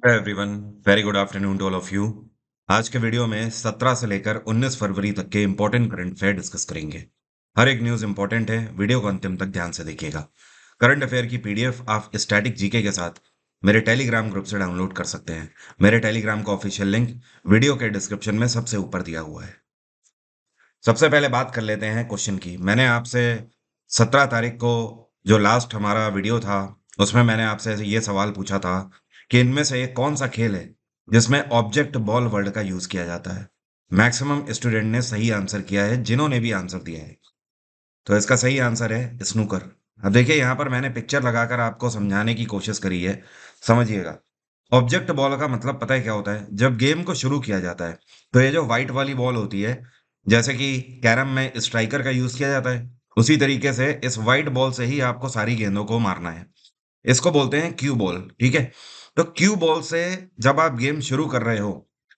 Everyone, very good afternoon to all of you. आज के video में 17 से लेकर 19 फरवरी तक के इंपॉर्टेंट करंट अफेयर डिस्कस करेंगे। हर एक न्यूज़ इंपॉर्टेंट है, वीडियो को अंतिम तक ध्यान से देखिएगा। करंट अफेयर की पीडीएफ आप स्टैटिक जीके के साथ मेरे टेलीग्राम ग्रुप से डाउनलोड कर सकते हैं। मेरे टेलीग्राम का ऑफिशियल लिंक वीडियो के डिस्क्रिप्शन में सबसे ऊपर दिया हुआ है। सबसे पहले बात कर लेते हैं क्वेश्चन की। मैंने आपसे 17 तारीख को जो लास्ट हमारा वीडियो था, उसमें मैंने आपसे ये सवाल पूछा था कि इनमें से कौन सा खेल है जिसमें ऑब्जेक्ट बॉल वर्ड का यूज किया जाता है। मैक्सिमम स्टूडेंट ने सही आंसर किया है, जिन्होंने भी आंसर दिया है। तो इसका सही आंसर है स्नूकर। अब देखिए, यहाँ पर मैंने पिक्चर लगाकर आपको समझाने की कोशिश करी है, समझिएगा। ऑब्जेक्ट बॉल का मतलब पता है क्या होता है? जब गेम को शुरू किया जाता है तो ये जो व्हाइट वाली बॉल होती है, जैसे कि कैरम में स्ट्राइकर का यूज किया जाता है, उसी तरीके से इस व्हाइट बॉल से ही आपको सारी गेंदों को मारना है। इसको बोलते हैं क्यू बॉल, ठीक है। तो क्यू बॉल से जब आप गेम शुरू कर रहे हो,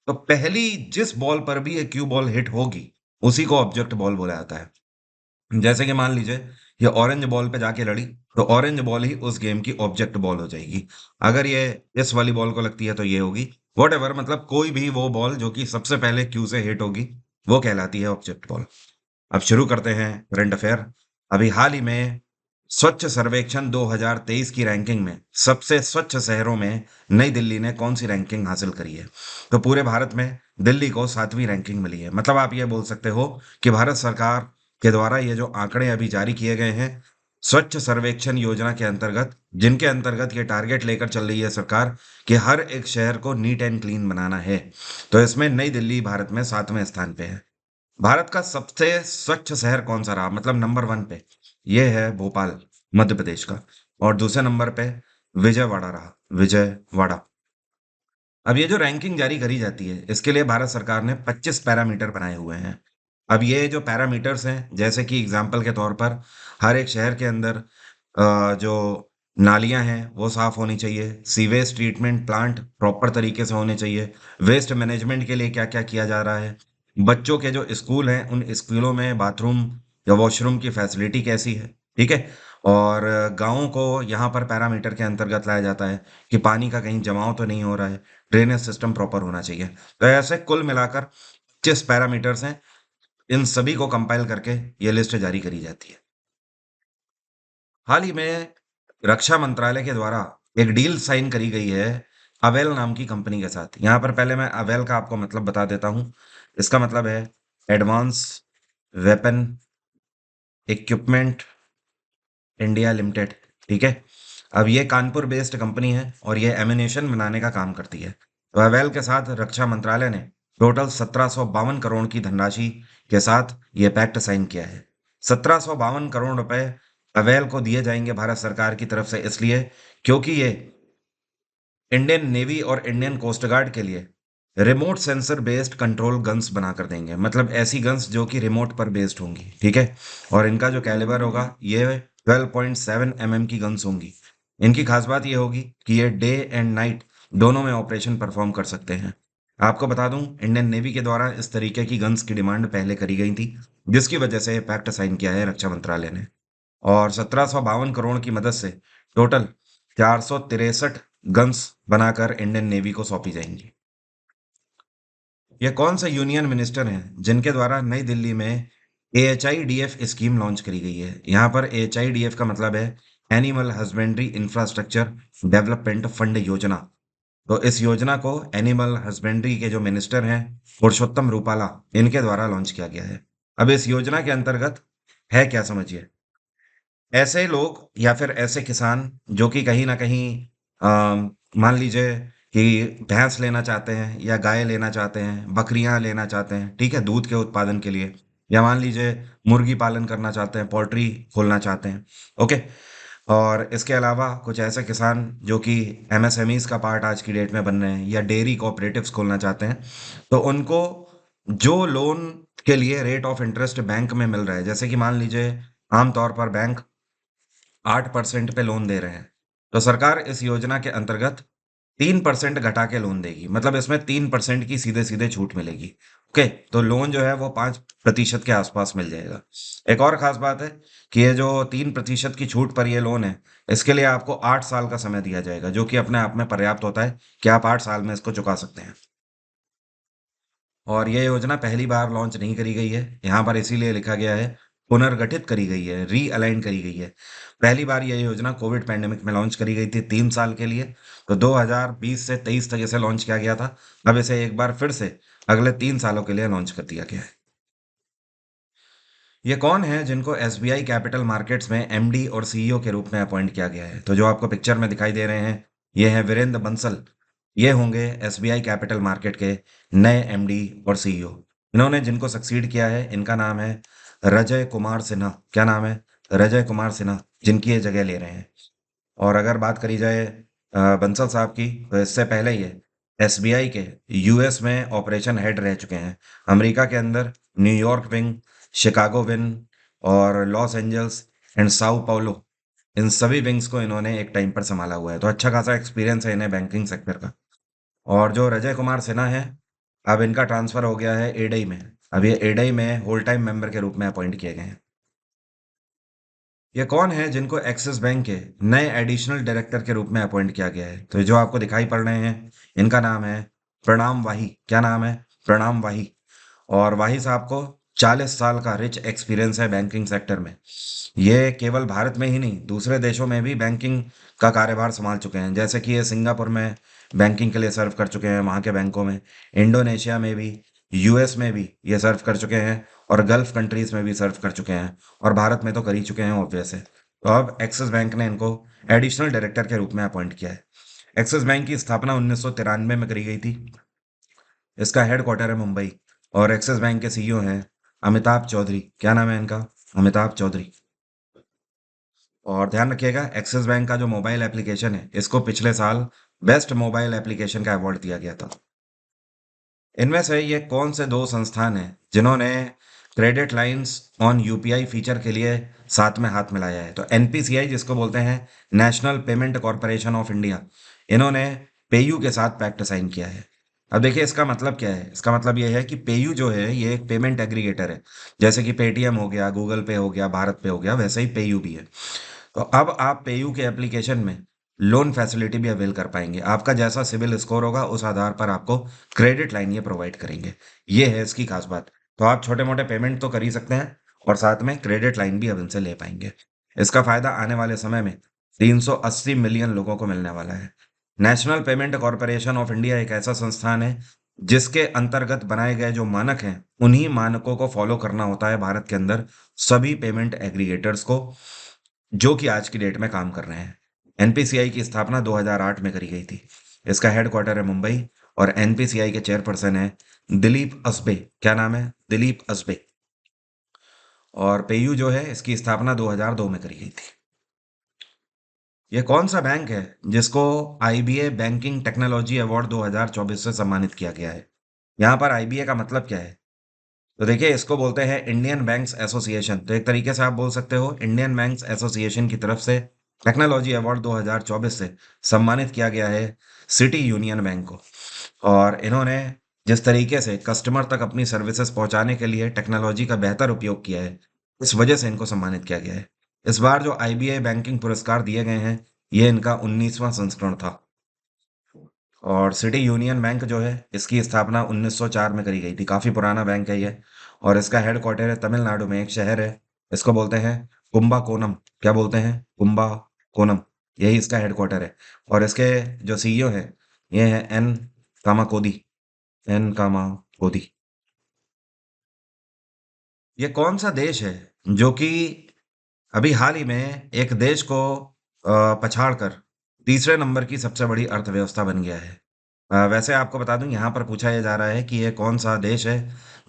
तो पहली जिस बॉल पर भी ये क्यू बॉल हिट होगी, उसी को ऑब्जेक्ट बॉल बोला जाता है। जैसे कि मान लीजिए ये ऑरेंज बॉल पे जाके लड़ी, तो ऑरेंज बॉल ही उस गेम की ऑब्जेक्ट बॉल हो जाएगी। अगर ये इस वाली बॉल को लगती है तो ये होगी। वॉटेवर, मतलब कोई भी वो बॉल जो कि सबसे पहले क्यू से हिट होगी, वो कहलाती है ऑब्जेक्ट बॉल। अब शुरू करते हैं करंट अफेयर। अभी हाल ही में स्वच्छ सर्वेक्षण 2023 की रैंकिंग में सबसे स्वच्छ शहरों में नई दिल्ली ने कौन सी रैंकिंग हासिल करी है? तो पूरे भारत में दिल्ली को 7वीं रैंकिंग मिली है। मतलब आप ये बोल सकते हो कि भारत सरकार के द्वारा ये जो आंकड़े अभी जारी किए गए हैं, स्वच्छ सर्वेक्षण योजना के अंतर्गत, जिनके अंतर्गत ये टारगेट लेकर चल रही है सरकार कि हर एक शहर को नीट एंड क्लीन बनाना है, तो इसमें नई दिल्ली भारत में 7वें स्थान पे है। भारत का सबसे स्वच्छ शहर कौन सा रहा, मतलब नंबर 1 पे? ये है भोपाल, मध्य प्रदेश का। और दूसरे नंबर पे विजयवाड़ा रहा, विजयवाड़ा। अब ये जो रैंकिंग जारी करी जाती है, इसके लिए भारत सरकार ने 25 पैरामीटर बनाए हुए हैं। अब ये जो पैरामीटर्स हैं, जैसे कि एग्जाम्पल के तौर पर हर एक शहर के अंदर जो नालियां हैं वो साफ होनी चाहिए, सीवेज ट्रीटमेंट प्लांट प्रॉपर तरीके से होने चाहिए, वेस्ट मैनेजमेंट के लिए क्या क्या किया जा रहा है, बच्चों के जो स्कूल हैं उन स्कूलों में बाथरूम या वॉशरूम की फैसिलिटी कैसी है, ठीक है। और गाँवों को यहाँ पर पैरामीटर के अंतर्गत लाया जाता है कि पानी का कहीं जमाव तो नहीं हो रहा है, ड्रेनेज सिस्टम प्रॉपर होना चाहिए। तो ऐसे कुल मिलाकर 25 पैरामीटर्स हैं। इन सभी को कंपाइल करके ये लिस्ट जारी करी जाती है। हाल ही में रक्षा मंत्रालय के द्वारा एक डील साइन करी गई है अवेल नाम की कंपनी के साथ। यहाँ पर पहले मैं अवेल का आपको मतलब बता देता हूँ। इसका मतलब है advance weapon equipment India limited, ठीक है। अब ये कानपुर बेस्ड कंपनी है और ये एमिनेशन बनाने का काम करती है। तो अवेल के साथ रक्षा मंत्रालय ने टोटल 1752 करोड़ की धनराशि के साथ ये पैक्ट साइन किया है। 1752 करोड़ रुपए अवेल को दिए जाएंगे भारत सरकार की तरफ से, इसलिए क्योंकि ये इंडियन नेवी और इंडियन कोस्ट गार्ड के लिए remote sensor based control guns बनाकर देंगे। मतलब ऐसी गन्स जो कि रिमोट पर बेस्ड होंगी, ठीक है। और इनका जो कैलिबर होगा, ये 12.7 mm की गन्स होंगी। इनकी खास बात ये होगी कि ये डे एंड नाइट दोनों में ऑपरेशन परफॉर्म कर सकते हैं। आपको बता दूं, इंडियन नेवी के द्वारा इस तरीके की गन्स की डिमांड पहले करी गई थी, जिसकी वजह से ये पैक्ट साइन किया है रक्षा मंत्रालय ने। और 1752 करोड़ की मदद से टोटल 463 गन्स बनाकर इंडियन नेवी को सौंपी जाएंगी। ये कौन सा यूनियन मिनिस्टर हैं जिनके द्वारा नई दिल्ली में AHIDF स्कीम लॉन्च करी गई है? यहाँ पर AHIDF का मतलब है animal husbandry infrastructure development fund योजना। तो इस योजना को एनिमल हस्बेंड्री के जो मिनिस्टर हैं, पुरुषोत्तम रूपाला, इनके द्वारा लॉन्च किया गया है। अब इस योजना के अंतर्गत है क्या, समझिए। ऐसे लोग या फिर ऐसे किसान जो कि कहीं न कहीं मान लीजिए कि भैंस लेना चाहते हैं या गाय लेना चाहते हैं, बकरियाँ लेना चाहते हैं, ठीक है? दूध के उत्पादन के लिए, या मान लीजिए मुर्गी पालन करना चाहते हैं, पोल्ट्री खोलना चाहते हैं, ओके? और इसके अलावा कुछ ऐसे किसान जो कि MSMEs का पार्ट आज की डेट में बन रहे हैं या डेयरी कोऑपरेटिव्स खोलना चाहते हैं, तो उनको जो लोन के लिए रेट ऑफ इंटरेस्ट बैंक में मिल रहा है, जैसे कि मान लीजिए आम तौर पर बैंक 8% पे लोन दे रहे हैं, तो सरकार इस योजना के अंतर्गत 3% घटा के लोन देगी। मतलब इसमें 3% की सीधे सीधे छूट मिलेगी। ओके, तो लोन जो है वो 5% के आसपास मिल जाएगा। एक और खास बात है कि ये जो 3% की छूट पर ये लोन है, इसके लिए आपको 8 साल का समय दिया जाएगा, जो कि अपने आप में पर्याप्त होता है कि आप 8 साल में इसको चुका सकते हैं। और ये योजना पहली बार लॉन्च नहीं करी गई है, यहाँ पर इसीलिए लिखा गया है पुनर्गठित करी गई है, रीअलाइन करी गई है। पहली बार ये योजना कोविड पैंडेमिक में लॉन्च करी गई थी 3 साल के लिए, तो 2020 से 23 तक इसे लॉन्च किया गया था। अब इसे एक बार फिर से अगले 3 सालों के लिए लॉन्च कर दिया गया है। ये कौन है जिनको एसबीआई कैपिटल मार्केट्स में एमडी और सीईओ के रूप में अपॉइंट किया गया है? तो जो आपको पिक्चर में दिखाई दे रहे हैं, ये हैं वीरेंद्र बंसल। ये होंगे एसबीआई कैपिटल मार्केट के नए एमडी और सीईओ। इन्होंने जिनको सक्सीड किया है, इनका नाम है रजय कुमार सिन्हा। क्या नाम है? रजय कुमार सिन्हा, जिनकी ये जगह ले रहे हैं। और अगर बात करी जाए बंसल साहब की, तो इससे पहले ये एसबीआई के यूएस में ऑपरेशन हेड रह चुके हैं। अमेरिका के अंदर न्यूयॉर्क विंग, शिकागो विंग और लॉस एंजल्स एंड साउ पाउलो, इन सभी विंग्स को इन्होंने एक टाइम पर संभाला हुआ है। तो अच्छा खासा एक्सपीरियंस है इन्हें बैंकिंग सेक्टर का। और जो रजय कुमार सिन्हा है, अब इनका ट्रांसफर हो गया है एडई में। अब ये एडई में होल टाइम मेंबर के रूप में अपॉइंट किए गए हैं। ये कौन है जिनको एक्सिस बैंक के नए एडिशनल डायरेक्टर के रूप में अपॉइंट किया गया है? तो ये जो आपको दिखाई पड़ रहे हैं, इनका नाम है प्रणाम वाही। क्या नाम है? प्रणाम वाही। और वाही साहब को 40 साल का रिच एक्सपीरियंस है बैंकिंग सेक्टर में। ये केवल भारत में ही नहीं, दूसरे देशों में भी बैंकिंग का कार्यभार संभाल चुके हैं। जैसे कि ये सिंगापुर में बैंकिंग के लिए सर्व कर चुके हैं, वहाँ के बैंकों में। इंडोनेशिया में भी, यूएस में भी ये सर्व कर चुके हैं, और गल्फ कंट्रीज में भी सर्व कर चुके हैं, और भारत में तो कर ही चुके हैं ऑब्वियस है। तो अब एक्सिस बैंक ने इनको एडिशनल डायरेक्टर के रूप में अपॉइंट किया है। एक्सिस बैंक की स्थापना 1993 में करी गई थी। इसका हेडक्वार्टर है मुंबई। और एक्सिस बैंक के सीईओ हैं अमिताभ चौधरी। क्या नाम है इनका? अमिताभ चौधरी। और ध्यान रखिएगा, एक्सिस बैंक का जो मोबाइल एप्लीकेशन है, इसको पिछले साल बेस्ट मोबाइल एप्लीकेशन का अवार्ड दिया गया था। इनमें से ये कौन से दो संस्थान हैं जिन्होंने credit lines on UPI feature के लिए साथ में हाथ मिलाया है? तो एनपीसीआई, जिसको बोलते हैं national payment corporation of India, इन्होंने पेयू के साथ पैक्ट साइन किया है। अब देखिए इसका मतलब क्या है। इसका मतलब ये है कि पेयू जो है ये एक पेमेंट एग्रीगेटर है। जैसे कि पेटीएम हो गया, गूगल पे हो गया, भारत पे हो गया, वैसे ही पेयू भी है। तो अब आप पेयू के एप्लीकेशन में लोन फैसिलिटी भी अवेल कर पाएंगे। आपका जैसा सिविल स्कोर होगा, उस आधार पर आपको क्रेडिट लाइन ये प्रोवाइड करेंगे। ये है इसकी खास बात। तो आप छोटे मोटे पेमेंट तो कर ही सकते हैं, और साथ में क्रेडिट लाइन भी अब इनसे ले पाएंगे। इसका फायदा आने वाले समय में 380 मिलियन लोगों को मिलने वाला है। National payment corporation of India एक ऐसा संस्थान है जिसके अंतर्गत बनाए गए जो मानक हैं, उन्हीं मानकों को फॉलो करना होता है भारत के अंदर सभी पेमेंट एग्रीगेटर्स को, जो कि आज की डेट में काम कर रहे हैं। एनपीसीआई की स्थापना 2008 में करी गई थी। इसका हेडक्वार्टर है मुंबई, और एनपीसीआई के चेयरपर्सन है दिलीप असबे। क्या नाम है? दिलीप असबे। और पेयू जो है, इसकी स्थापना 2002 में करी गई थी। ये कौन सा बैंक है जिसको आईबीए बैंकिंग टेक्नोलॉजी अवार्ड 2024 से सम्मानित किया गया है? यहाँ पर आईबीए का मतलब क्या है? तो देखिए, इसको बोलते हैं इंडियन बैंक्स एसोसिएशन। तो एक तरीके से आप बोल सकते हो इंडियन बैंक्स एसोसिएशन की तरफ से टेक्नोलॉजी अवार्ड 2024 से सम्मानित किया गया है सिटी यूनियन बैंक को। और इन्होंने जिस तरीके से कस्टमर तक अपनी सर्विसेज पहुंचाने के लिए टेक्नोलॉजी का बेहतर उपयोग किया है, इस वजह से इनको सम्मानित किया गया है। इस बार जो आईबीए बैंकिंग पुरस्कार दिए गए हैं, ये इनका 19वां संस्करण था। और सिटी यूनियन बैंक जो है, इसकी स्थापना 1904 में करी गई थी। काफी पुराना बैंक है ये। और इसका हेडक्वार्टर है तमिलनाडु में, एक शहर है, इसको बोलते हैं कुंबाकोनम। क्या बोलते हैं? कुंबाकोनम। यही इसका हेडक्वार्टर है। और इसके जो सीईओ है, ये है एन कामाकोदी। एन कामाकोदी। ये कौन सा देश है जो कि अभी हाल ही में एक देश को पछाड़कर तीसरे नंबर की सबसे बड़ी अर्थव्यवस्था बन गया है? वैसे आपको बता दूं, यहाँ पर पूछा यह जा रहा है कि ये कौन सा देश है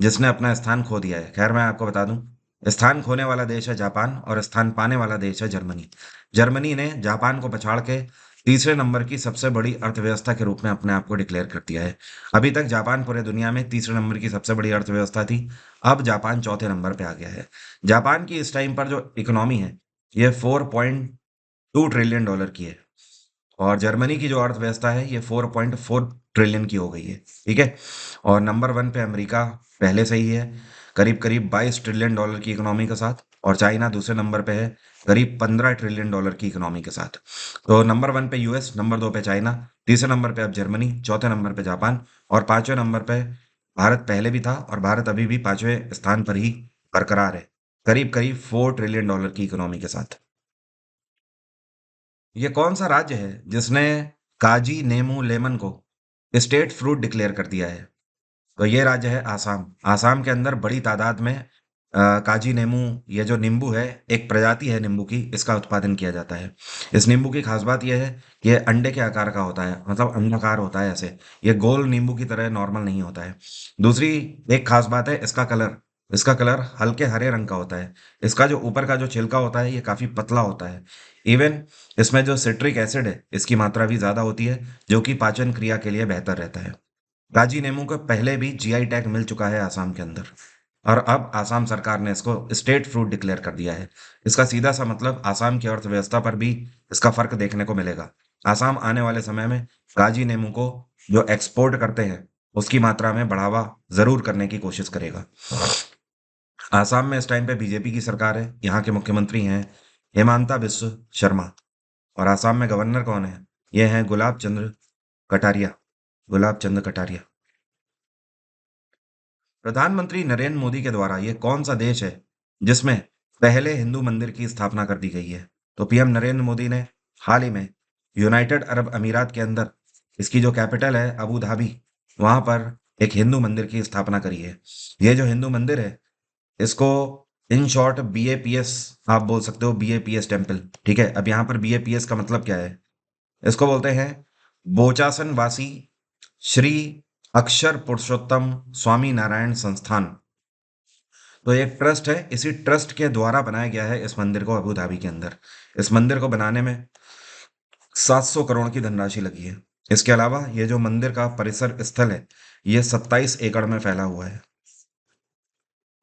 जिसने अपना स्थान खो दिया है। खैर, मैं आपको बता दूं, स्थान खोने वाला देश है जापान, और स्थान पाने वाला देश है जर्मनी। जर्मनी ने जापान को पछाड़ के तीसरे नंबर की सबसे बड़ी अर्थव्यवस्था के रूप में अपने आप को डिक्लेयर कर दिया है। अभी तक जापान पूरे दुनिया में तीसरे नंबर की सबसे बड़ी अर्थव्यवस्था थी। अब जापान चौथे नंबर पे आ गया है। जापान की इस टाइम पर जो इकोनॉमी है, ये 4.2 ट्रिलियन डॉलर की है। और जर्मनी की जो अर्थव्यवस्था है, ये 4.4 ट्रिलियन की हो गई है। ठीक है। और नंबर 1 पे अमेरिका, पहले से ही है, करीब करीब $22 ट्रिलियन की इकोनॉमी के साथ। और चाइना दूसरे नंबर पे है, करीब $15 ट्रिलियन की इकोनॉमी के साथ। तो नंबर 1 पे यूएस, नंबर 2 पे चाइना, तीसरे नंबर पे अब जर्मनी, चौथे नंबर पे जापान, और पांचवें नंबर पे भारत पहले भी था, और भारत अभी भी पांचवें स्थान पर ही बरकरार है, करीब करीब $4 ट्रिलियन की इकोनॉमी के साथ। ये कौन सा राज्य है जिसने काजी नेमू लेमन को स्टेट फ्रूट डिक्लेयर कर दिया है? तो ये राज्य है आसाम। आसाम के अंदर बड़ी तादाद में काजी नींबू, ये जो नींबू है, एक प्रजाति है नींबू की, इसका उत्पादन किया जाता है। इस नींबू की खास बात यह है कि ये अंडे के आकार का होता है, मतलब अंडाकार होता है ऐसे। ये गोल नींबू की तरह नॉर्मल नहीं होता है। दूसरी एक खास बात है इसका कलर। इसका कलर हल्के हरे रंग का होता है। इसका जो ऊपर का जो छिलका होता है ये काफी पतला होता है। इवन इसमें जो सिट्रिक एसिड है इसकी मात्रा भी ज्यादा होती है, जो कि पाचन क्रिया के लिए बेहतर रहता है। काजी नेमू को पहले भी जीआई टैग मिल चुका है आसाम के अंदर, और अब आसाम सरकार ने इसको स्टेट फ्रूट डिक्लेयर कर दिया है। इसका सीधा सा मतलब आसाम की अर्थव्यवस्था पर भी इसका फर्क देखने को मिलेगा। आसाम आने वाले समय में काजी नेमू को जो एक्सपोर्ट करते हैं उसकी मात्रा में बढ़ावा जरूर करने की कोशिश करेगा। आसाम में इस टाइम पे बीजेपी की सरकार है। यहाँ के मुख्यमंत्री हैं हेमंता बिस्व शर्मा। और आसाम में गवर्नर कौन है? ये हैं गुलाब चंद्र कटारिया। गुलाब चंद्र कटारिया। प्रधानमंत्री नरेंद्र मोदी के द्वारा ये कौन सा देश है जिसमें पहले हिंदू मंदिर की स्थापना कर दी गई है? तो पीएम नरेंद्र मोदी ने हाल ही में यूनाइटेड अरब अमीरात के अंदर, इसकी जो कैपिटल है अबू धाबी, वहां पर एक हिंदू मंदिर की स्थापना करी है। ये जो हिंदू मंदिर है इसको इन शॉर्ट बीएपीएस आप बोल सकते हो, बीएपीएस टेम्पल। ठीक है, अब यहाँ पर बीएपीएस का मतलब क्या है? इसको बोलते हैं बोचासन वासी श्री अक्षर पुरुषोत्तम स्वामी नारायण संस्थान। तो ये एक ट्रस्ट है, इसी ट्रस्ट के द्वारा बनाया गया है इस मंदिर को अबू धाबी के अंदर। इस मंदिर को बनाने में 700 करोड़ की धनराशि लगी है। इसके अलावा ये जो मंदिर का परिसर स्थल है ये 27 एकड़ में फैला हुआ है।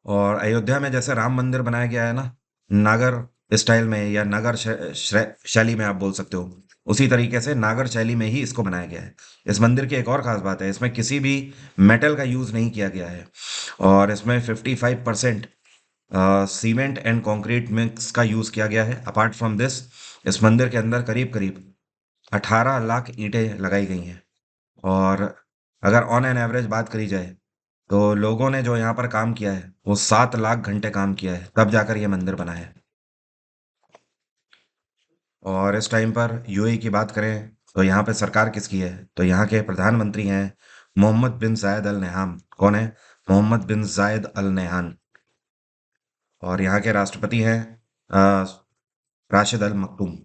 और अयोध्या में जैसे राम मंदिर बनाया गया है ना, नागर स्टाइल में या नागर शैली में आप बोल सकते हो, उसी तरीके से नागर शैली में ही इसको बनाया गया है। इस मंदिर की एक और खास बात है, इसमें किसी भी मेटल का यूज नहीं किया गया है। और इसमें 55% सीमेंट एंड कंक्रीट मिक्स का यूज किया गया है। अपार्ट फ्रॉम दिस, इस मंदिर के अंदर करीब करीब 18 लाख ईंटें लगाई गई हैं। और अगर ऑन एन एवरेज बात करी जाए तो लोगों ने जो यहाँ पर काम किया है वो 7 लाख घंटे काम किया है, तब जाकर ये मंदिर बना है। और इस टाइम पर यूएई की बात करें तो यहाँ पे सरकार किसकी है? तो यहाँ के प्रधानमंत्री हैं मोहम्मद बिन जायद अल नहान। कौन है? मोहम्मद बिन जायद अल नहान। और यहाँ के राष्ट्रपति हैं अ, राशिद अल मकतूम।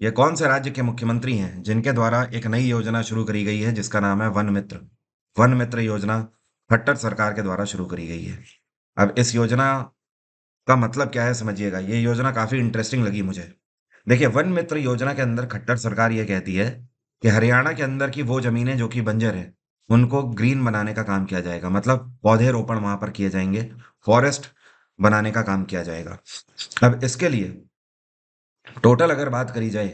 ये कौन से राज्य के मुख्यमंत्री हैं जिनके द्वारा एक नई योजना शुरू करी गई है जिसका नाम है वन मित्र? वन मित्र योजना खट्टर सरकार के द्वारा शुरू करी गई है। अब इस योजना का मतलब क्या है समझिएगा, ये योजना काफी इंटरेस्टिंग लगी मुझे। देखिए, वन मित्र योजना के अंदर खट्टर सरकार ये कहती है कि हरियाणा के अंदर की वो जमीनें जो कि बंजर है उनको ग्रीन बनाने का काम किया जाएगा, मतलब पौधे रोपण वहां पर किए जाएंगे, फॉरेस्ट बनाने का काम किया जाएगा। अब इसके लिए टोटल अगर बात करी जाए,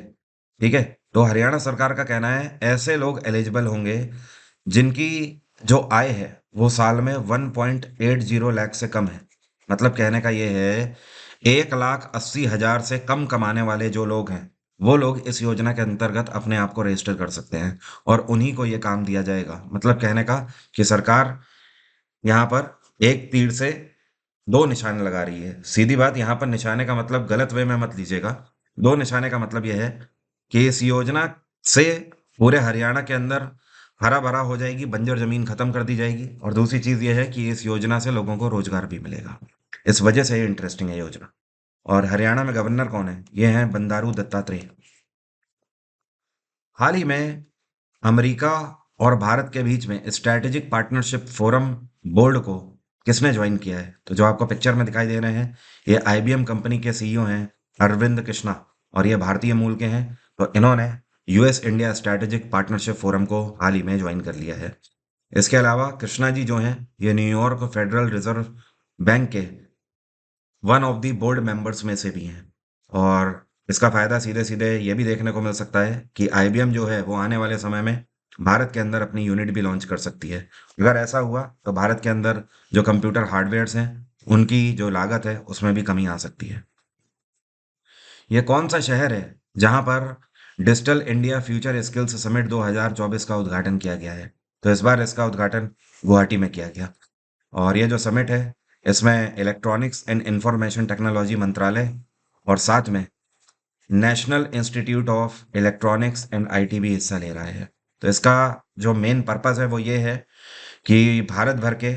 ठीक है, तो हरियाणा सरकार का कहना है ऐसे लोग एलिजिबल होंगे जिनकी जो आय है वो साल में 1.80 लाख से कम है। मतलब कहने का ये है 1,80,000 से कम कमाने वाले जो लोग हैं वो लोग इस योजना के अंतर्गत अपने आप को रजिस्टर कर सकते हैं, और उन्हीं को ये काम दिया जाएगा। मतलब कहने का कि सरकार यहाँ पर एक तीर से दो निशाने लगा रही है। सीधी बात, यहाँ पर निशाने का मतलब गलत वे में मत लीजिएगा। दो निशाने का मतलब यह है कि इस योजना से पूरे हरियाणा के अंदर हरा भरा हो जाएगी, बंजर जमीन खत्म कर दी जाएगी। और दूसरी चीज यह है कि इस योजना से लोगों को रोजगार भी मिलेगा। इस वजह से ये इंटरेस्टिंग है योजना। और हरियाणा में गवर्नर कौन है? ये हैं बंडारू दत्तात्रेय। हाल ही में अमेरिका और भारत के बीच में स्ट्रैटेजिक पार्टनरशिप फोरम बोर्ड को किसने ज्वाइन किया है? तो जो आपको पिक्चर में दिखाई दे रहे हैं ये आईबीएम कंपनी के सीईओ हैं अरविंद कृष्णा, और ये भारतीय मूल के हैं। तो इन्होंने US India strategic partnership forum को हाल ही में ज्वाइन कर लिया है। इसके अलावा कृष्णा जी जो हैं ये न्यूयॉर्क फेडरल रिजर्व बैंक के one of the board members में से भी हैं। और इसका फायदा सीधे सीधे ये भी देखने को मिल सकता है कि आईबीएम जो है वो आने वाले समय में भारत के अंदर अपनी यूनिट भी लॉन्च कर सकती है। अगर ऐसा हुआ तो भारत के अंदर जो कंप्यूटर हार्डवेयर्स हैं उनकी जो लागत है उसमें भी कमी आ सकती है। ये कौन सा शहर है जहां पर digital India future skills summit 2024 का उद्घाटन किया गया है? तो इस बार इसका उद्घाटन गुवाहाटी में किया गया। और ये जो समिट है इसमें इलेक्ट्रॉनिक्स एंड इंफॉर्मेशन टेक्नोलॉजी मंत्रालय और साथ में national institute of electronics and IT भी हिस्सा ले रहा है। तो इसका जो मेन पर्पस है वो ये है कि भारत भर के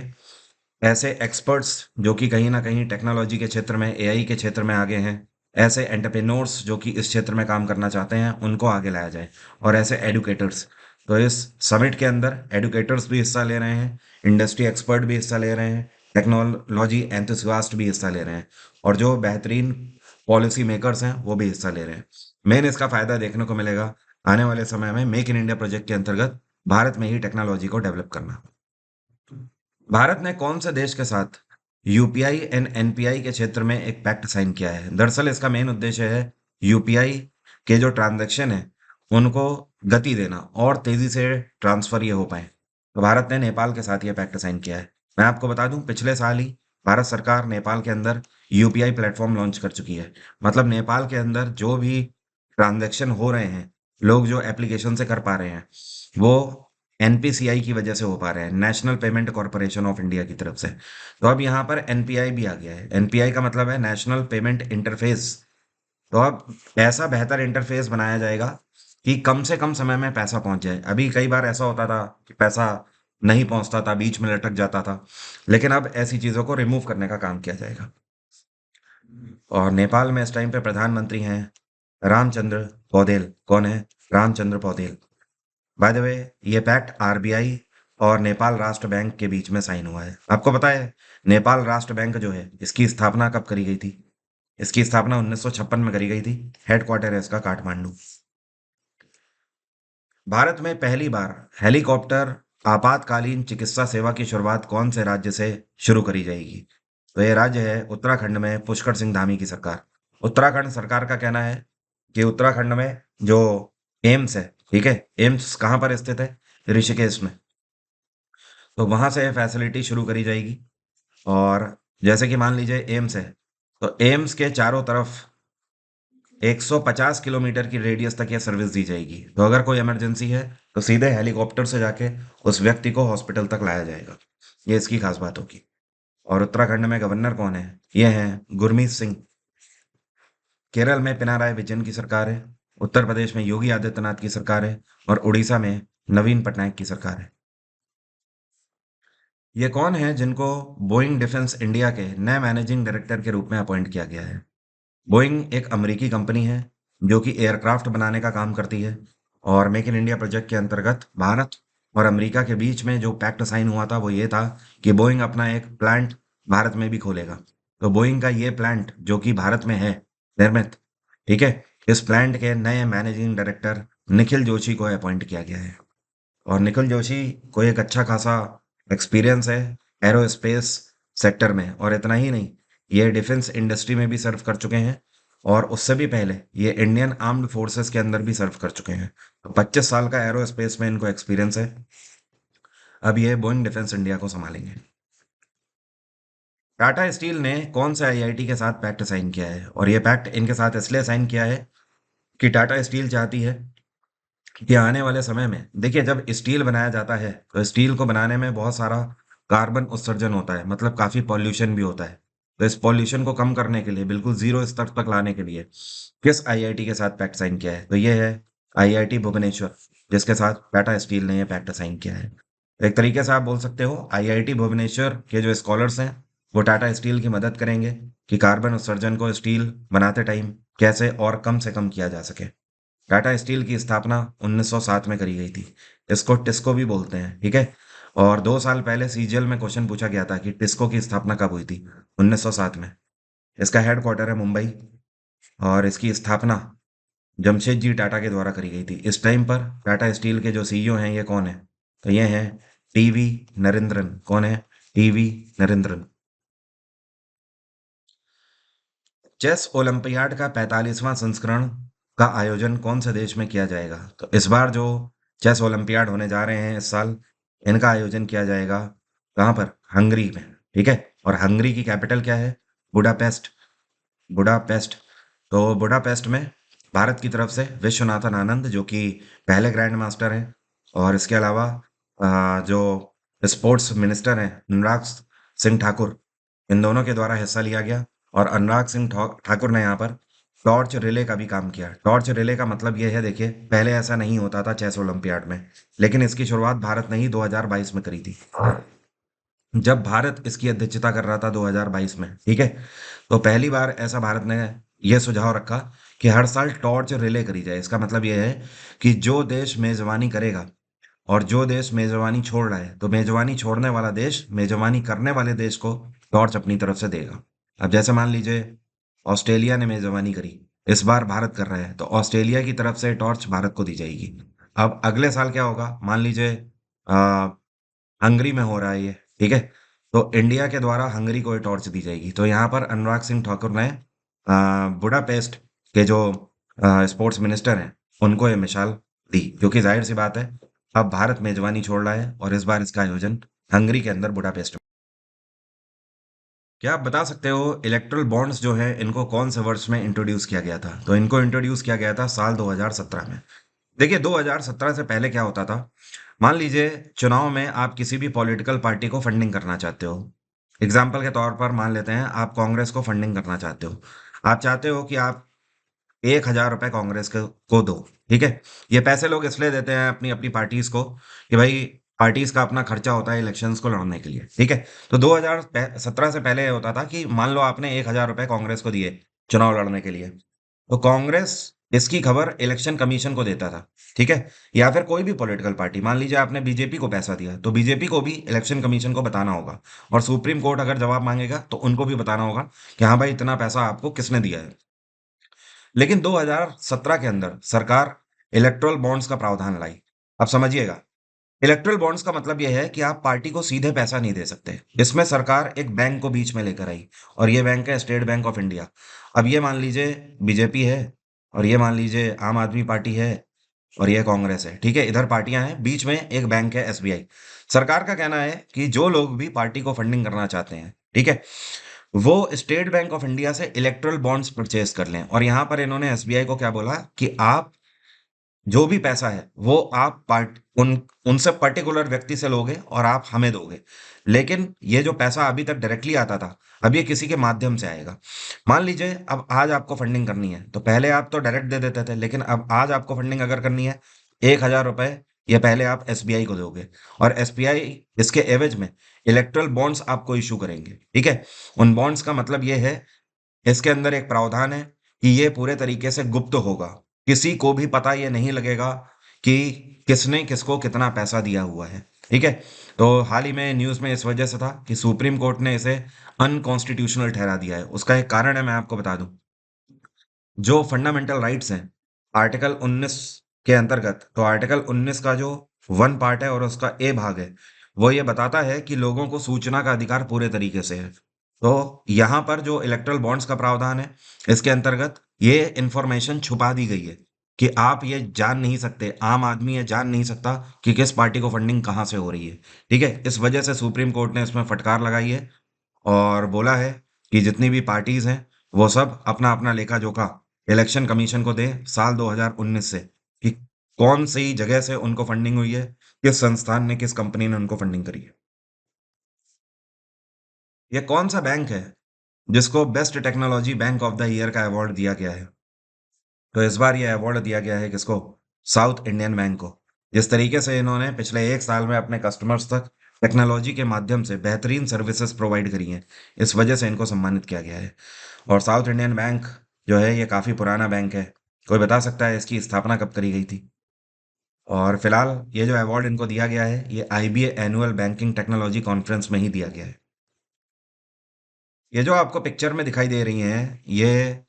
ऐसे एक्सपर्ट्स जो कि कहीं ना कहीं टेक्नोलॉजी के क्षेत्र में, एआई के क्षेत्र में आगे हैं, ऐसे एंटरप्रेन्योर्स जो कि इस क्षेत्र में काम करना चाहते हैं उनको आगे लाया जाए, और ऐसे एडुकेटर्स। तो इस समिट के अंदर एडुकेटर्स भी हिस्सा ले रहे हैं, इंडस्ट्री एक्सपर्ट भी हिस्सा ले रहे हैं, टेक्नोलॉजी एंथुसियास्ट भी हिस्सा ले रहे हैं, और जो बेहतरीन पॉलिसी मेकर्स हैं वो भी हिस्सा ले रहे हैं। मेन इसका फायदा देखने को मिलेगा आने वाले समय में मेक इन इंडिया प्रोजेक्ट के अंतर्गत भारत में ही टेक्नोलॉजी को डेवलप करना। भारत ने कौन से देश के साथ यूपीआई एंड एनपीआई के क्षेत्र में एक पैक्ट साइन किया है? दरअसल इसका मेन उद्देश्य है यूपीआई के जो ट्रांजैक्शन है उनको गति देना और तेजी से ट्रांसफर ये हो पाए। तो भारत ने नेपाल के साथ ये पैक्ट साइन किया है। मैं आपको बता दूं, पिछले साल ही भारत सरकार नेपाल के अंदर यूपीआई प्लेटफॉर्म लॉन्च कर चुकी है। मतलब नेपाल के अंदर जो भी ट्रांजैक्शन हो रहे हैं, लोग जो एप्लीकेशन से कर पा रहे हैं, वो एनपीसीआई की वजह से हो पा रहे हैं, national payment corporation of India की तरफ से। तो अब यहाँ पर एनपीआई भी आ गया है। एनपीआई का मतलब है नेशनल पेमेंट इंटरफेस। तो अब ऐसा बेहतर इंटरफेस बनाया जाएगा कि कम से कम समय में पैसा पहुंच जाए। अभी कई बार ऐसा होता था कि पैसा नहीं पहुंचता था, बीच में लटक जाता था, लेकिन अब ऐसी चीजों को रिमूव करने का काम किया जाएगा। और नेपाल में इस टाइम पे प्रधानमंत्री हैं रामचंद्र पौडेल। कौन है? Ramchandra Paudel. By the way, ये पैक्ट आरबीआई और नेपाल राष्ट्र बैंक के बीच में साइन हुआ है। आपको पता है नेपाल राष्ट्र बैंक जो है इसकी स्थापना कब करी गई थी? इसकी स्थापना 1956 में करी गई थी। हेडक्वार्टर है इसका काठमांडू। भारत में पहली बार हेलीकॉप्टर आपातकालीन चिकित्सा सेवा की शुरुआत कौन से राज्य से शुरू करी जाएगी? तो ये राज्य है उत्तराखंड में पुष्कर सिंह धामी की सरकार। उत्तराखंड सरकार का कहना है कि उत्तराखंड में जो एम्स है, ठीक है, एम्स कहाँ पर स्थित है? ऋषिकेश में। तो वहां से फैसिलिटी शुरू करी जाएगी। और जैसे कि मान लीजिए एम्स है, तो एम्स के चारों तरफ 150 किलोमीटर की रेडियस तक यह सर्विस दी जाएगी। तो अगर कोई इमरजेंसी है तो सीधे हेलीकॉप्टर से जाके उस व्यक्ति को हॉस्पिटल तक लाया जाएगा। ये इसकी खास बात होगी। और उत्तराखंड में गवर्नर कौन है? ये हैं गुरमीत सिंह। केरल में पिनाराय विजयन की सरकार है। उत्तर प्रदेश में योगी आदित्यनाथ की सरकार है। और उड़ीसा में नवीन पटनायक की सरकार है। ये कौन है जिनको बोइंग डिफेंस इंडिया के नए मैनेजिंग डायरेक्टर के रूप में अपॉइंट किया गया है? बोइंग एक अमेरिकी कंपनी है जो कि एयरक्राफ्ट बनाने का काम करती है। और मेक इन इंडिया प्रोजेक्ट के अंतर्गत भारत और अमेरिका के बीच में जो पैक्ट साइन हुआ था वो ये था कि बोइंग अपना एक प्लांट भारत में भी खोलेगा। तो बोइंग का ये प्लांट जो कि भारत में है निर्मित, ठीक है, इस प्लांट के नए मैनेजिंग डायरेक्टर निखिल जोशी को अपॉइंट किया गया है। और निखिल जोशी को एक अच्छा खासा एक्सपीरियंस है एरोस्पेस सेक्टर में। और इतना ही नहीं, ये डिफेंस इंडस्ट्री में भी सर्व कर चुके हैं, और उससे भी पहले ये इंडियन आर्म्ड फोर्सेस के अंदर भी सर्व कर चुके हैं। तो 25 साल का एरोस्पेस में इनको एक्सपीरियंस है। अब ये बोइंग डिफेंस इंडिया को संभालेंगे। टाटा स्टील ने कौन सा आईआईटी के साथ पैक्ट साइन किया है? और ये पैक्ट इनके साथ इसलिए साइन किया है कि टाटा स्टील चाहती है कि आने वाले समय में, देखिए, जब स्टील बनाया जाता है तो स्टील को बनाने में बहुत सारा कार्बन उत्सर्जन होता है, मतलब काफी पॉल्यूशन भी होता है। तो इस पॉल्यूशन को कम करने के लिए, बिल्कुल जीरो स्तर तक लाने के लिए किस आईआईटी के साथ पैक्ट साइन किया है? तो ये है आईआईटी भुवनेश्वर, जिसके साथ टाटा स्टील ने यह पैक्ट साइन किया है। एक तरीके से आप बोल सकते हो आईआईटी भुवनेश्वर के जो स्कॉलर्स हैं वो टाटा स्टील की मदद करेंगे कि कार्बन उत्सर्जन को स्टील बनाते टाइम कैसे और कम से कम किया जा सके। टाटा स्टील की स्थापना 1907 में करी गई थी। इसको टिस्को भी बोलते हैं, ठीक है। और 2 साल पहले सीजीएल में क्वेश्चन पूछा गया था कि टिस्को की स्थापना कब हुई थी? 1907 में। इसका हेडक्वार्टर है मुंबई। और इसकी स्थापना जमशेद जी टाटा के द्वारा करी गई थी। इस टाइम पर टाटा स्टील के जो सीईओ हैं ये कौन है? तो ये हैं टीवी नरेंद्रन। कौन है? टीवी नरेंद्रन। चेस ओलंपियाड का 45वां संस्करण का आयोजन कौन से देश में किया जाएगा? तो इस बार जो चेस ओलंपियाड होने जा रहे हैं इस साल। इनका आयोजन किया जाएगा कहाँ पर? हंगरी में। ठीक है। और हंगरी की कैपिटल क्या है? बुडापेस्ट। बुडापेस्ट। तो बुडापेस्ट में भारत की तरफ से विश्वनाथन आनंद, जो कि पहले ग्रैंड मास्टर हैं, और इसके अलावा जो स्पोर्ट्स मिनिस्टर हैं अनुराग सिंह ठाकुर, इन दोनों के द्वारा हिस्सा लिया गया। और अनुराग सिंह ठाकुर ने यहाँ पर टॉर्च रिले का भी काम किया। टॉर्च रिले का मतलब ये है, देखिए, पहले ऐसा नहीं होता था चेस ओलंपियाड में, लेकिन इसकी शुरुआत भारत ने ही 2022 में करी थी, जब भारत इसकी अध्यक्षता कर रहा था 2022 में। ठीक है। तो पहली बार ऐसा भारत ने यह सुझाव रखा कि हर साल टॉर्च रिले करी जाए। इसका मतलब यह है कि जो देश मेजबानी करेगा और जो देश मेजबानी छोड़ रहा है, तो मेजबानी छोड़ने वाला देश मेजबानी करने वाले देश को टॉर्च अपनी तरफ से देगा। अब जैसे मान लीजिए ऑस्ट्रेलिया ने मेजबानी करी, इस बार भारत कर रहा है, तो ऑस्ट्रेलिया की तरफ से टॉर्च भारत को दी जाएगी। अब अगले साल क्या होगा, मान लीजिए हंगरी में हो रहा है ये। ठीक है। तो इंडिया के द्वारा हंगरी को ये टॉर्च दी जाएगी। तो यहाँ पर अनुराग सिंह ठाकुर ने बुडापेस्ट के जो स्पोर्ट्स मिनिस्टर हैं उनको ये मिसाल दी, क्योंकि जाहिर सी बात है अब भारत मेजबानी छोड़ रहा है और इस बार इसका आयोजन हंगरी के अंदर बुडापेस्ट में। क्या आप बता सकते हो इलेक्ट्रल बॉन्ड्स जो है इनको कौन से वर्ष में इंट्रोड्यूस किया गया था? तो इनको इंट्रोड्यूस किया गया था साल 2017 में। देखिए 2017 से पहले क्या होता था, मान लीजिए चुनाव में आप किसी भी पॉलिटिकल पार्टी को फंडिंग करना चाहते हो। एग्जाम्पल के तौर पर मान लेते हैं आप कांग्रेस को फंडिंग करना चाहते हो। आप चाहते हो कि आप 1,000 रुपए कांग्रेस को दो। ठीक है। ये पैसे लोग इसलिए देते हैं अपनी अपनी पार्टीज को कि भाई पार्टीज का अपना खर्चा होता है इलेक्शंस को लड़ने के लिए। ठीक है। तो 2017 से पहले ये होता था कि मान लो आपने 1,000 रुपए कांग्रेस को दिए चुनाव लड़ने के लिए, तो कांग्रेस इसकी खबर इलेक्शन कमीशन को देता था। ठीक है। या फिर कोई भी पॉलिटिकल पार्टी, मान लीजिए आपने बीजेपी को पैसा दिया, तो बीजेपी को भी इलेक्शन कमीशन को बताना होगा, और सुप्रीम कोर्ट अगर जवाब मांगेगा तो उनको भी बताना होगा कि हाँ भाई इतना पैसा आपको किसने दिया है। लेकिन 2017 के अंदर सरकार इलेक्ट्रल बॉन्ड्स का प्रावधान लाई। अब समझिएगा, इलेक्ट्रल बॉन्ड्स का मतलब यह है कि आप पार्टी को सीधे पैसा नहीं दे सकते। इसमें सरकार एक बैंक को बीच में लेकर आई, और ये बैंक है स्टेट बैंक ऑफ इंडिया। अब ये मान लीजिए बीजेपी है, और ये मान लीजिए आम आदमी पार्टी है, और ये कांग्रेस है। ठीक है। इधर पार्टियां हैं, बीच में एक बैंक है एसबीआई। सरकार का कहना है कि जो लोग भी पार्टी को फंडिंग करना चाहते हैं, ठीक है, वो स्टेट बैंक ऑफ इंडिया से इलेक्ट्रल बॉन्ड्स परचेज कर लें। और यहां पर इन्होंने एसबीआई को क्या बोला कि आप जो भी पैसा है वो आप पार्ट उन उनसे पर्टिकुलर व्यक्ति से लोगे और आप हमें दोगे। लेकिन ये जो पैसा अभी तक डायरेक्टली आता था, अब ये किसी के माध्यम से आएगा। मान लीजिए अब आज आपको फंडिंग करनी है, तो पहले आप तो डायरेक्ट दे देते थे, लेकिन अब आज आपको फंडिंग अगर करनी है, 1,000 रुपए ये पहले आप एसबीआई को दोगे, और एसबीआई इसके एवज में इलेक्ट्रल बॉन्ड्स आपको इशू करेंगे। ठीक है। उन बॉन्ड्स का मतलब ये है, इसके अंदर एक प्रावधान है कि ये पूरे तरीके से गुप्त होगा। किसी को भी पता ये नहीं लगेगा कि किसने किसको कितना पैसा दिया हुआ है। ठीक है। तो हाल ही में न्यूज़ में इस वजह से था कि सुप्रीम कोर्ट ने इसे अनकॉन्स्टिट्यूशनल ठहरा दिया है। उसका एक कारण है, मैं आपको बता दूं। जो फंडामेंटल राइट्स हैं आर्टिकल 19 के अंतर्गत, तो आर्टिकल 19 का जो वन पार्ट है और उसका ए भाग है, वो ये बताता है कि लोगों को सूचना का अधिकार पूरे तरीके से है। तो यहाँ पर जो इलेक्ट्रल बॉन्ड्स का प्रावधान है, इसके अंतर्गत ये इंफॉर्मेशन छुपा दी गई है कि आप ये जान नहीं सकते, आम आदमी ये जान नहीं सकता कि किस पार्टी को फंडिंग कहाँ से हो रही है। ठीक है। इस वजह से सुप्रीम कोर्ट ने इसमें फटकार लगाई है, और बोला है कि जितनी भी पार्टीज हैं वो सब अपना अपना लेखा जोखा इलेक्शन कमीशन को दे साल 2019 से, कि कौन सी जगह से उनको फंडिंग हुई है, किस संस्थान ने, किस कंपनी ने उनको फंडिंग करी है। ये कौन सा बैंक है जिसको best technology bank of the year का अवार्ड दिया गया है? तो इस बार ये अवार्ड दिया गया है किसको? साउथ इंडियन बैंक को। जिस तरीके से इन्होंने पिछले एक साल में अपने कस्टमर्स तक टेक्नोलॉजी के माध्यम से बेहतरीन सर्विसेज प्रोवाइड करी हैं, इस वजह से इनको सम्मानित किया गया है। और साउथ इंडियन बैंक जो है ये काफ़ी पुराना बैंक है। कोई बता सकता है इसकी स्थापना कब करी गई थी? और फिलहाल ये जो अवार्ड इनको दिया गया है, ये IBA annual banking technology conference में ही दिया गया है। ये जो आपको पिक्चर में दिखाई दे रही हैं, ये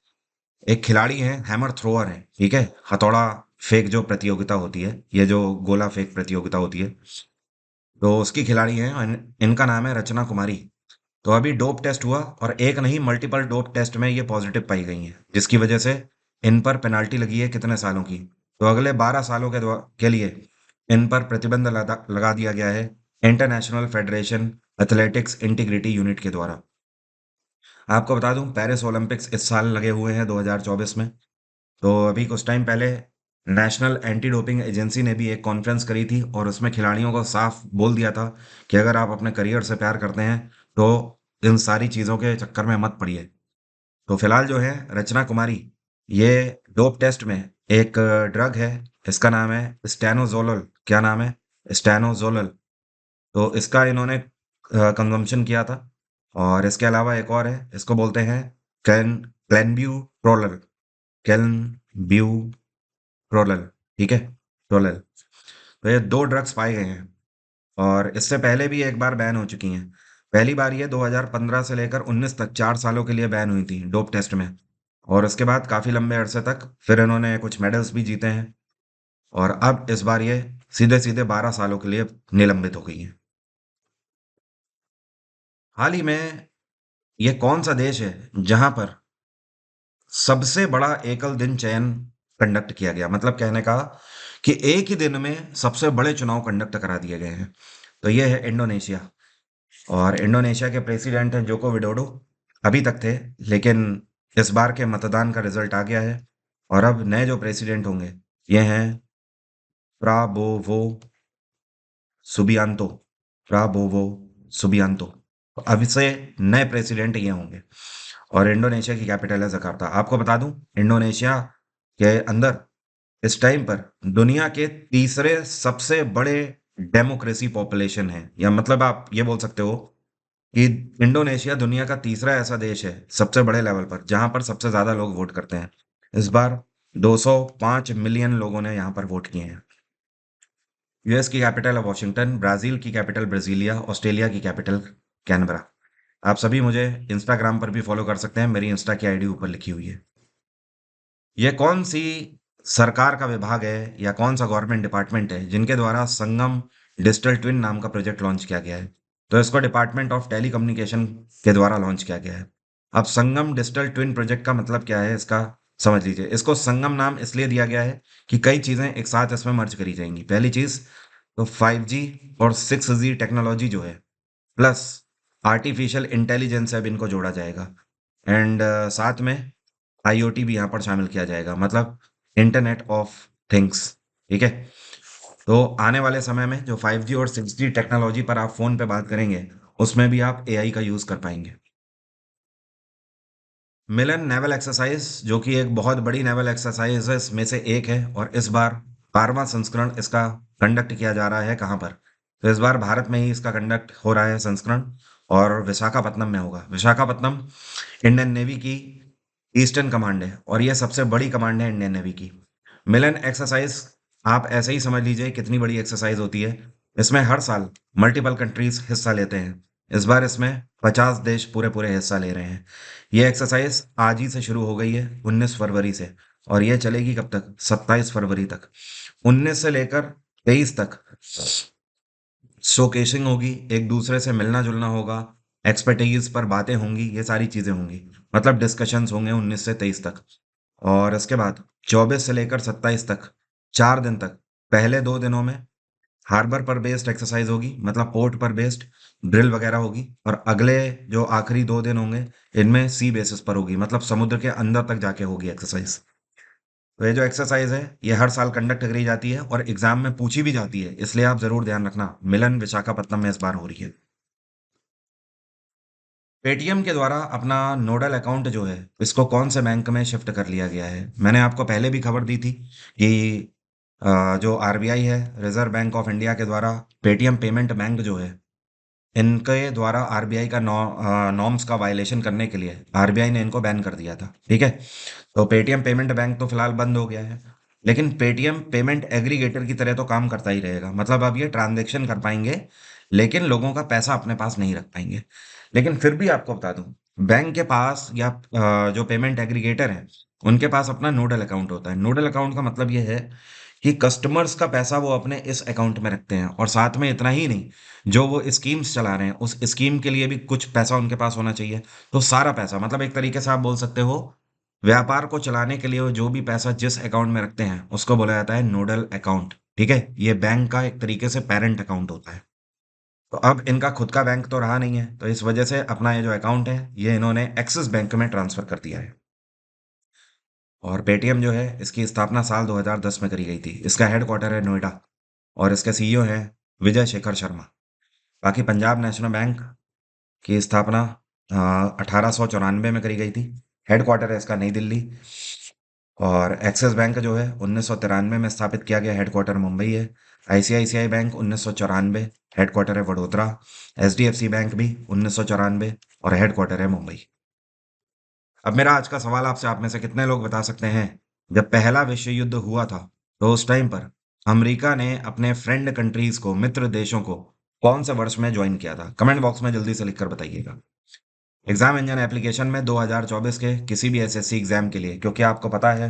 एक खिलाड़ी हैं, हैमर थ्रोअर हैं। ठीक है। हथौड़ा फेंक जो प्रतियोगिता होती है, ये जो गोला फेंक प्रतियोगिता होती है, तो उसकी खिलाड़ी हैं, और इनका नाम है रचना कुमारी। तो अभी डोप टेस्ट हुआ, और एक नहीं मल्टीपल डोप टेस्ट में ये पॉजिटिव पाई गई हैं, जिसकी वजह से इन पर पेनाल्टी लगी है कितने सालों की। तो अगले 12 सालों के लिए इन पर प्रतिबंध लगा दिया गया है international federation athletics integrity unit के द्वारा। आपको बता दूं, पेरिस ओलंपिक्स इस साल लगे हुए हैं 2024 में। तो अभी कुछ टाइम पहले नेशनल एंटी डोपिंग एजेंसी ने भी एक कॉन्फ्रेंस करी थी और उसमें खिलाड़ियों को साफ बोल दिया था कि अगर आप अपने करियर से प्यार करते हैं तो इन सारी चीज़ों के चक्कर में मत पड़िए। तो फिलहाल जो है रचना कुमारी, ये डोप टेस्ट में एक ड्रग है, इसका नाम है स्टेनोजोलल। क्या नाम है? स्टेनोजोलल। तो इसका इन्होंने कंजम्पशन किया था। और इसके अलावा एक और है, इसको बोलते हैं क्लेनब्यू प्रोलर। क्लेनब्यू प्रोलल। ठीक है, प्रोलल। तो ये दो ड्रग्स पाए गए हैं और इससे पहले भी एक बार बैन हो चुकी हैं। पहली बार ये 2015 से लेकर 19 तक 4 सालों के लिए बैन हुई थी डोप टेस्ट में। और उसके बाद काफी लंबे अरसे तक फिर इन्होंने कुछ मेडल्स भी जीते हैं। और अब इस बार ये सीधे सीधे 12 सालों के लिए निलंबित हो गई हैं। हाल ही में ये कौन सा देश है जहां पर सबसे बड़ा एकल दिन चयन कंडक्ट किया गया? मतलब कहने का कि एक ही दिन में सबसे बड़े चुनाव कंडक्ट करा दिए गए हैं। तो ये है इंडोनेशिया। और इंडोनेशिया के प्रेसिडेंट हैं जोको विडोडो। अभी तक थे, लेकिन इस बार के मतदान का रिजल्ट आ गया है और अब नए जो प्रेसिडेंट होंगे ये हैं प्राबोवो सुबियांतो। Prabowo Subianto. अब से नए प्रेसिडेंट ये होंगे। और इंडोनेशिया की कैपिटल है जकार्ता। आपको बता दूं, इंडोनेशिया के अंदर इस टाइम पर दुनिया के तीसरे सबसे बड़े डेमोक्रेसी पॉपुलेशन है, या मतलब आप ये बोल सकते हो कि इंडोनेशिया दुनिया का तीसरा ऐसा देश है सबसे बड़े लेवल पर जहां पर सबसे ज्यादा लोग वोट करते हैं। इस बार 205 मिलियन लोगों ने यहां पर वोट किए हैं। यूएस की कैपिटल है वॉशिंगटन, ब्राजील की कैपिटल ब्राजीलिया, ऑस्ट्रेलिया की कैपिटल कैनबरा। आप सभी मुझे इंस्टाग्राम पर भी फॉलो कर सकते हैं, मेरी इंस्टा की आईडी ऊपर लिखी हुई है। ये कौन सी सरकार का विभाग है या कौन सा गवर्नमेंट डिपार्टमेंट है जिनके द्वारा संगम डिजिटल ट्विन नाम का प्रोजेक्ट लॉन्च किया गया है? तो इसको डिपार्टमेंट ऑफ टेलीकम्युनिकेशन के द्वारा लॉन्च किया गया है। अब संगम डिजिटल ट्विन प्रोजेक्ट का मतलब क्या है इसका समझ लीजिए। इसको संगम नाम इसलिए दिया गया है कि कई चीजें एक साथ इसमें मर्ज करी जाएंगी। पहली चीज तो 5G और 6G टेक्नोलॉजी जो है, प्लस आर्टिफिशियल इंटेलिजेंस, अब इनको जोड़ा जाएगा। एंड साथ में आईओटी भी यहाँ पर शामिल किया जाएगा, मतलब इंटरनेट ऑफ थिंग्स। ठीक है। तो आने वाले समय में जो 5G और 6G टेक्नोलॉजी पर आप फोन पे बात करेंगे उसमें भी आप एआई का यूज कर पाएंगे। मिलन नेवल एक्सरसाइज, जो कि एक बहुत बड़ी नेवल एक्सरसाइज है, इसमें से एक है और इस बार 12वां संस्करण इसका कंडक्ट किया जा रहा है। कहाँ पर? तो इस बार भारत में ही इसका कंडक्ट हो रहा है संस्करण, और विशाखापत्तनम में होगा। विशाखापत्तनम इंडियन नेवी की ईस्टर्न कमांड है और यह सबसे बड़ी कमांड है इंडियन नेवी की। मिलन एक्सरसाइज आप ऐसे ही समझ लीजिए कितनी बड़ी एक्सरसाइज होती है। इसमें हर साल मल्टीपल कंट्रीज हिस्सा लेते हैं। इस बार इसमें 50 देश पूरे पूरे हिस्सा ले रहे हैं। ये एक्सरसाइज आज ही से शुरू हो गई है 19 फरवरी से, और ये चलेगी कब तक? 27 फरवरी तक। 19 से लेकर 23 तक शोकेसिंग होगी, एक दूसरे से मिलना जुलना होगा, एक्सपर्टीज पर बातें होंगी, ये सारी चीजें होंगी। मतलब डिस्कशंस होंगे 19 से 23 तक। और इसके बाद 24 से लेकर 27 तक 4 दिन तक, पहले 2 दिनों में हार्बर पर बेस्ड एक्सरसाइज होगी, मतलब पोर्ट पर बेस्ड ड्रिल वगैरह होगी। और अगले जो आखिरी 2 दिन होंगे इनमें सी बेसिस पर होगी, मतलब समुद्र के अंदर तक जाके होगी एक्सरसाइज। तो ये जो एक्सरसाइज है ये हर साल कंडक्ट करी जाती है और एग्जाम में पूछी भी जाती है, इसलिए आप जरूर ध्यान रखना। मिलन विशाखापत्तनम में इस बार हो रही है। पेटीएम के द्वारा अपना नोडल अकाउंट जो है इसको कौन से बैंक में शिफ्ट कर लिया गया है? मैंने आपको पहले भी खबर दी थी कि जो आरबीआई है, रिजर्व बैंक ऑफ इंडिया के द्वारा पेटीएम पेमेंट बैंक जो है, इनके द्वारा आरबीआई का नॉर्म्स का वायलेशन करने के लिए आरबीआई ने इनको बैन कर दिया था। ठीक है। तो पेटीएम पेमेंट बैंक तो फिलहाल बंद हो गया है, लेकिन पेटीएम पेमेंट एग्रीगेटर की तरह तो काम करता ही रहेगा। मतलब अब ये ट्रांजैक्शन कर पाएंगे लेकिन लोगों का पैसा अपने पास नहीं रख पाएंगे। लेकिन फिर भी आपको बता दूं, बैंक के पास या जो पेमेंट एग्रीगेटर है उनके पास अपना नोडल अकाउंट होता है। नोडल अकाउंट का मतलब ये है कि कस्टमर्स का पैसा वो अपने इस अकाउंट में रखते हैं, और साथ में इतना ही नहीं, जो वो स्कीम्स चला रहे हैं उस स्कीम के लिए भी कुछ पैसा उनके पास होना चाहिए। तो सारा पैसा, मतलब एक तरीके से आप बोल सकते हो, व्यापार को चलाने के लिए वो जो भी पैसा जिस अकाउंट में रखते हैं उसको बोला जाता है नोडल अकाउंट। ठीक है, ये बैंक का एक तरीके से पेरेंट अकाउंट होता है। तो अब इनका खुद का बैंक तो रहा नहीं है, तो इस वजह से अपना ये जो अकाउंट है ये इन्होंने एक्सिस बैंक में ट्रांसफर कर दिया है। और पेटीएम जो है इसकी स्थापना साल 2010 में करी गई थी। इसका हेडक्वार्टर है नोएडा और इसके सीईओ है विजय शेखर शर्मा। बाकी पंजाब नेशनल बैंक की स्थापना 1894 में करी गई थी। हेडक्वार्टर है इसका नई दिल्ली। और एक्सिस बैंक जो है 1993 में स्थापित किया गया, हेडक्वार्टर मुंबई है। आईसीआईसीआई बैंक 1994, हेडक्वार्टर है वडोदरा। एचडीएफसी बैंक भी 1994 और हेडक्वार्टर है मुंबई। अब मेरा आज का सवाल आपसे, आप में से कितने लोग बता सकते हैं जब पहला विश्व युद्ध हुआ था तो उस टाइम पर अमेरिका ने अपने फ्रेंड कंट्रीज को, मित्र देशों को, कौन से वर्ष में ज्वाइन किया था? कमेंट बॉक्स में जल्दी से लिखकर बताइएगा। एग्जाम इंजन एप्लीकेशन में 2024 के किसी भी एसएससी एग्जाम के लिए, क्योंकि आपको पता है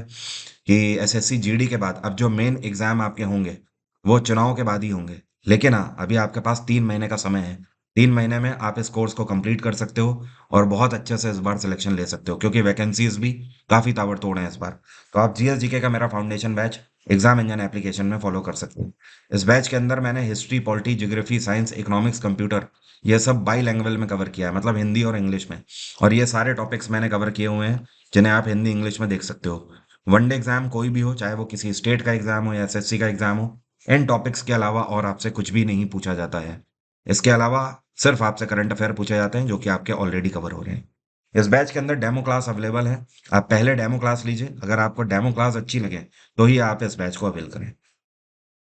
कि एसएससी जीडी के बाद अब जो मेन एग्जाम आपके होंगे वो चुनाव के बाद ही होंगे। लेकिन हाँ, अभी आपके पास 3 महीने का समय है। 3 महीने में आप इस कोर्स को कंप्लीट कर सकते हो और बहुत अच्छे से इस बार सिलेक्शन ले सकते हो, क्योंकि वैकेंसीज भी काफ़ी ताबड़तोड़ हैं इस बार। तो आप जीएस जीके का मेरा foundation batch exam engine application में फॉलो कर सकते हो। इस बैच के अंदर मैंने history, polity, geography, science, economics, computer, ये सब बाई लैंग्वेज में कवर किया है, मतलब हिंदी और इंग्लिश में। और ये सारे टॉपिक्स मैंने कवर किए हुए हैं जिन्हें आप हिंदी इंग्लिश में देख सकते हो। वनडे एग्जाम कोई भी हो, चाहे वो किसी स्टेट का एग्जाम हो या एसएससी का एग्जाम हो, इन टॉपिक्स के अलावा और आपसे कुछ भी नहीं पूछा जाता है। इसके अलावा सिर्फ आपसे करंट अफेयर पूछे जाते हैं जो कि आपके ऑलरेडी कवर हो रहे हैं। इस बैच के अंदर डेमो क्लास अवेलेबल है। आप पहले डेमो क्लास लीजिए, अगर आपको डेमो क्लास अच्छी लगे तो ही आप इस बैच को अवेल करें।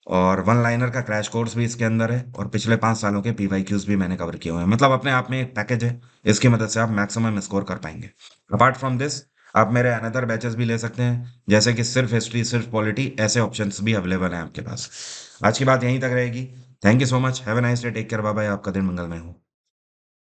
और वन लाइनर का क्रैश कोर्स भी इसके अंदर है और पिछले 5 सालों के पीवाईक्यूज भी मैंने कवर किए हुए हैं। मतलब अपने आप में एक पैकेज है, इसकी मदद से आप मैक्सिमम स्कोर कर पाएंगे। अपार्ट फ्रॉम दिस, आप मेरे अनदर बैचेस भी ले सकते हैं, जैसे कि सिर्फ हिस्ट्री, सिर्फ पॉलिटी, ऐसे ऑप्शंस भी अवेलेबल हैं आपके पास। आज की बात यहीं तक रहेगी। Thank you so much, have a nice day, take care, bye bye, आपका दिन मंगलमय हो।